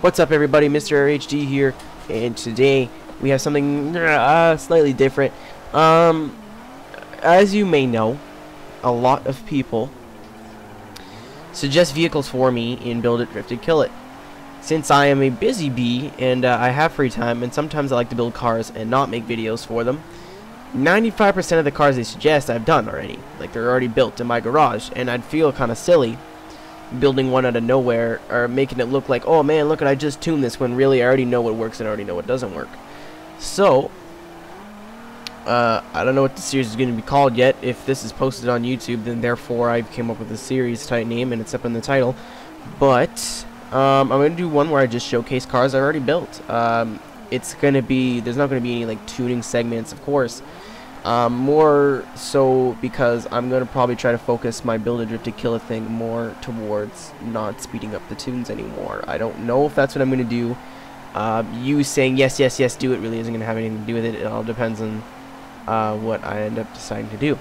What's up, everybody? Mr. RHD here, and today we have something slightly different. As you may know, a lot of people suggest vehicles for me in Build It, Drift It, Kill It. Since I am a busy bee and I have free time, and sometimes I like to build cars and not make videos for them, 95% of the cars they suggest I've done already. Like, they're already built in my garage, and I'd feel kind of silly building one out of nowhere or making it look like, oh man, look, I just tuned this, when really I already know what works and I already know what doesn't work. So I don't know what the series is going to be called yet. If this is posted on YouTube, then therefore I came up with a series type name and it's up in the title. But I'm going to do one where I just showcase cars I already built. It's going to be, there's not going to be any like tuning segments, of course. More so because I'm going to probably try to focus my Build It, Drift It, Kill It thing more towards not speeding up the tunes anymore. I don't know if that's what I'm going to do. You saying yes, yes, yes, do it really isn't going to have anything to do with it. It all depends on what I end up deciding to do.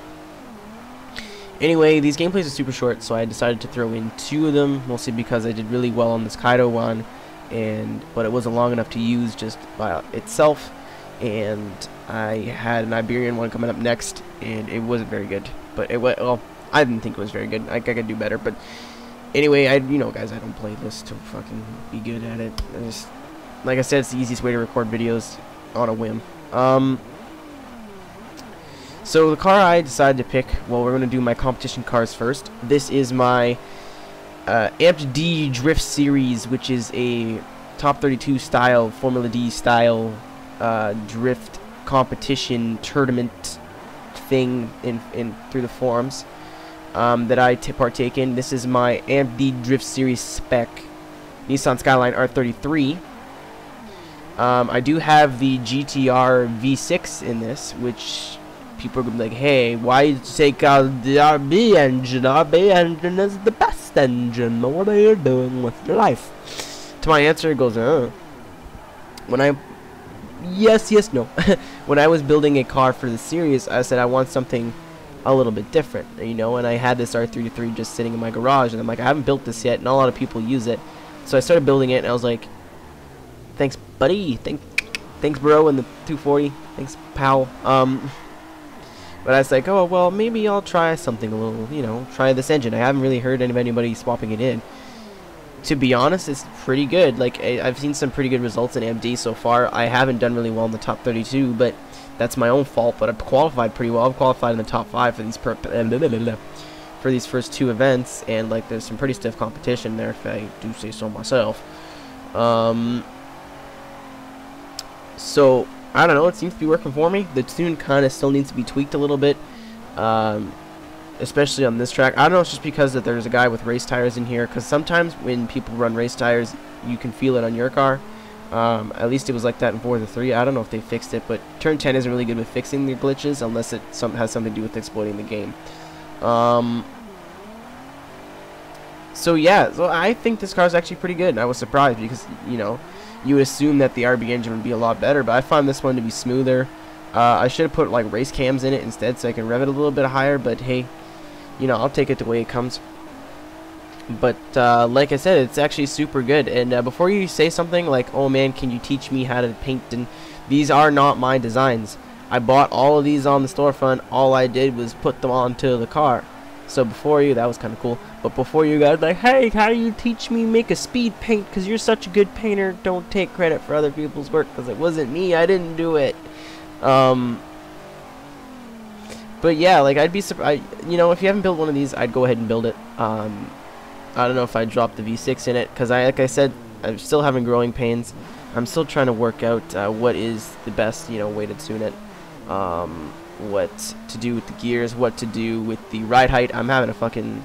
Anyway, these gameplays are super short, so I decided to throw in 2 of them, mostly because I did really well on this Kaido one, but it wasn't long enough to use just by itself. And I had an Iberian one coming up next, and it wasn't very good. But it was, well, I didn't think it was very good. I could do better. But anyway, you know, guys, I don't play this to fucking be good at it. Like I said, it's the easiest way to record videos on a whim. So the car I decided to pick, well, we're going to do my competition cars first. This is my Amped D Drift Series, which is a Top 32 style, Formula D style drift competition tournament thing in through the forums that I partake in. This is my Amped D Drift Series spec Nissan Skyline R33. I do have the GTR V6 in this, which people are going to be like, hey, why did you take out the RB engine? RB engine is the best engine. What are you doing with your life? To my answer, it goes, when I... Yes, no. When I was building a car for the series, I said I want something a little bit different, you know, and I had this R33 just sitting in my garage, and I'm like, I haven't built this yet, and a lot of people use it. So I started building it, and I was like, thanks, buddy. Thanks, bro, and the 240. Thanks, pal. But I was like, oh, well, maybe I'll try something a little, you know, try this engine. I haven't really heard of anybody swapping it in. To be honest, it's pretty good. Like, I've seen some pretty good results in MD so far. I haven't done really well in the top 32, but that's my own fault. But I've qualified pretty well. I've qualified in the top 5 for these first 2 events, and like, there's some pretty stiff competition there, if I do say so myself. So I don't know, it seems to be working for me. The tune kind of still needs to be tweaked a little bit, especially on this track. I don't know, it's just because that there's a guy with race tires in here, because sometimes when people run race tires, you can feel it on your car. At least it was like that in Forza 3. I don't know if they fixed it, but Turn 10 isn't really good with fixing the glitches unless it has something to do with exploiting the game. So yeah, so I think this car is actually pretty good, and I was surprised because, you know, you would assume that the RB engine would be a lot better, but I found this one to be smoother. I should have put like race cams in it instead so I can rev it a little bit higher, but hey, you know, I'll take it the way it comes. But like I said, it's actually super good. And before you say something like, oh man, can you teach me how to paint, and these are not my designs. I bought all of these on the storefront. All I did was put them onto the car. So before you, that was kind of cool. But before you guys like, hey, how do you teach me make a speed paint? Because you're such a good painter. Don't take credit for other people's work, because it wasn't me. I didn't do it. But yeah, like, I'd be surprised. You know, if you haven't built one of these, I'd go ahead and build it. I don't know if I'd drop the V6 in it, because like I said, I'm still having growing pains. I'm still trying to work out what is the best, you know, way to tune it. What to do with the gears, what to do with the ride height. I'm having a fucking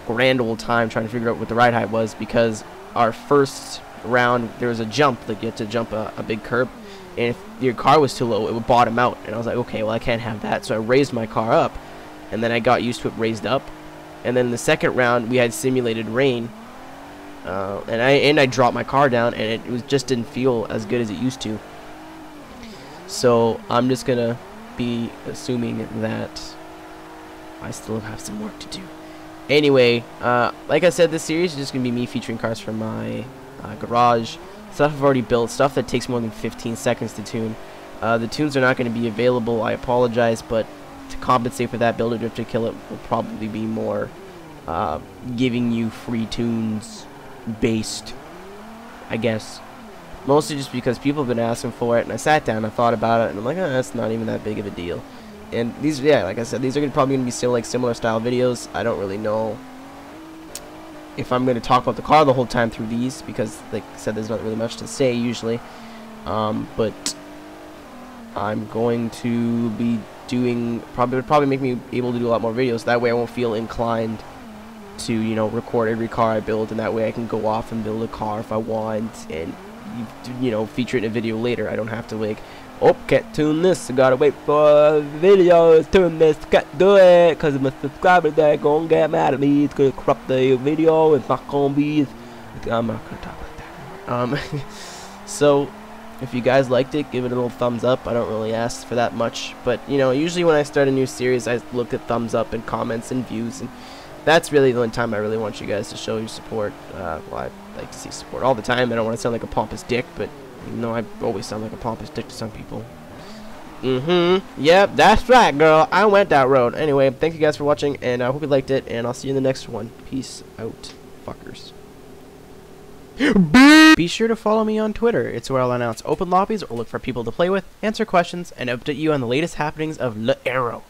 grand old time trying to figure out what the ride height was, because our first round there was a jump, like you had to jump a big curb, and if your car was too low it would bottom out, and I was like, okay, well, I can't have that. So I raised my car up, and then I got used to it raised up, and then in the second round we had simulated rain, and I dropped my car down, and it just didn't feel as good as it used to. So I'm just gonna be assuming that I still have some work to do. Anyway, like I said, this series is just gonna be me featuring cars from my garage, stuff I've already built, stuff that takes more than 15 seconds to tune. The tunes are not going to be available, I apologize, but to compensate for that, Build a Drift to Kill It will probably be more giving you free tunes based, I guess. Mostly just because people have been asking for it, and I sat down and thought about it, and I'm like, that's not even that big of a deal. And these, yeah, like I said, these are probably going to be similar style videos. I don't really know if I'm going to talk about the car the whole time through these, because, like I said, there's not really much to say usually. But I'm going to be doing, would probably make me able to do a lot more videos. That way I won't feel inclined to, you know, record every car I build, and that way I can go off and build a car if I want, and, you know, feature it in a video later. I don't have to, like, oh, can't tune this, I gotta wait for videos, tune this, can't do it, cause my subscribers, they're gonna get mad at me, it's gonna corrupt the video, it's not gonna be, I'm not gonna talk like that. So, if you guys liked it, give it a little thumbs up. I don't really ask for that much, but, you know, usually when I start a new series, I look at thumbs up and comments and views, and that's really the only time I really want you guys to show your support. Well, I like to see support all the time. I don't want to sound like a pompous dick, but you know, I always sound like a pompous dick to some people. Yep, that's right, girl. I went that road. Anyway, thank you guys for watching, and I hope you liked it, and I'll see you in the next one. Peace out, fuckers. Be sure to follow me on Twitter. It's where I'll announce open lobbies or look for people to play with, answer questions, and update you on the latest happenings of Le Arrow.